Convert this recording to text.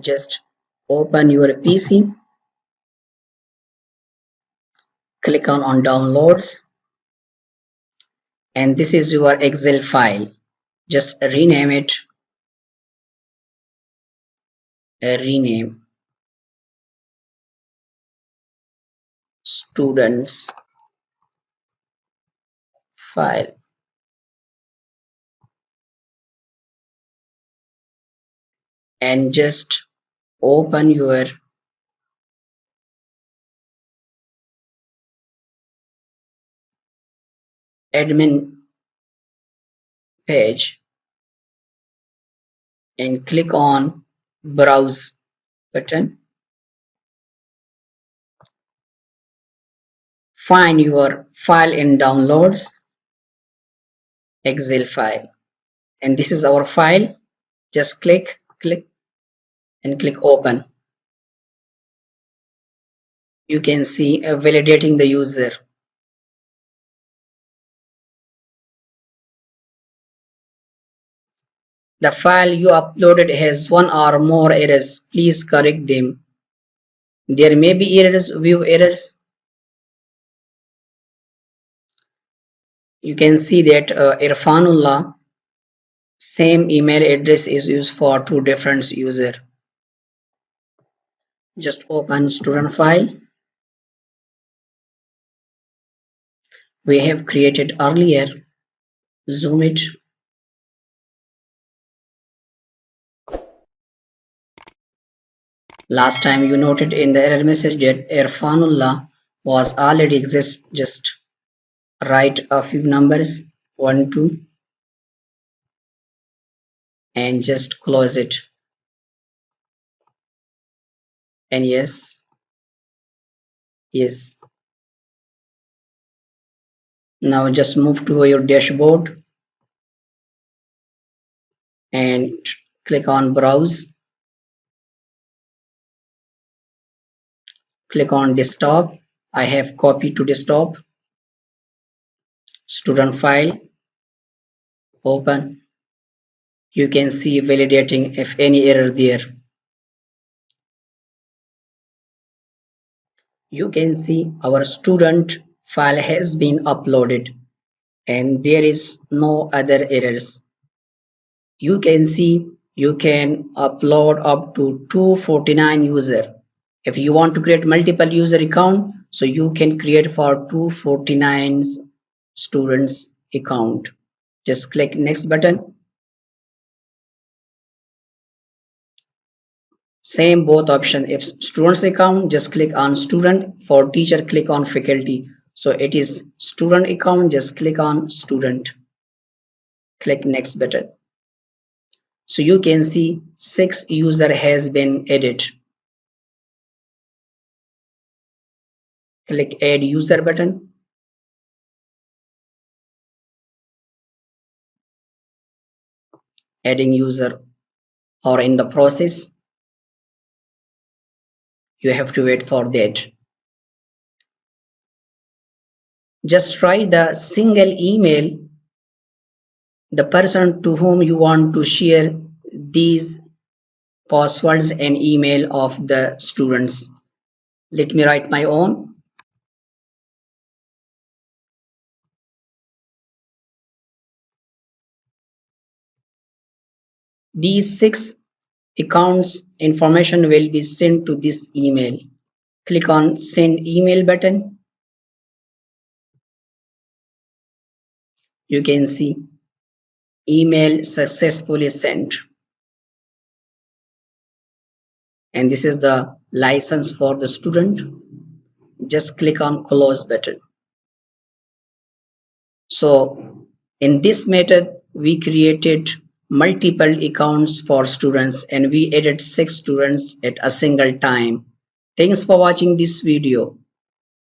Just open your PC, click on downloads, and this is your Excel file. Just rename it, rename students file, and just open your admin page and click on browse button. Find your file in downloads, Excel file, and this is our file. Just click and click open. You can see validating the user. The file you uploaded has one or more errors. Please correct them. There may be errors, view errors. You can see that Irfanullah, same email address is used for two different users. Just open student file. We have created earlier. Zoom it. Last time you noted in the error message that Irfanullah was already exist. Just write a few numbers 1 2 and just close it. And yes. Now just move to your dashboard and click on browse. Click on desktop. I have copied to desktop. Student file. Open. You can see validating if any error there. You can see our student file has been uploaded and there is no other errors. You can see you can upload up to 249 user. If you want to create multiple user account, so you can create for 249 students account. Just click next button. Same both option. If students account, just click on student. For teacher, click on faculty. So it is student account, just click on student. Click next button. So you can see 6 user has been added. Click add user button. Adding user or in the process. You have to wait for that. Just write the single email, the person to whom you want to share these passwords and email of the students. Let me write my own. These 6 accounts information will be sent to this email. Click on send email button. You can see email successfully sent. And this is the license for the student. Just click on close button. So in this method we created multiple accounts for students and we added 6 students at a single time. Thanks for watching this video.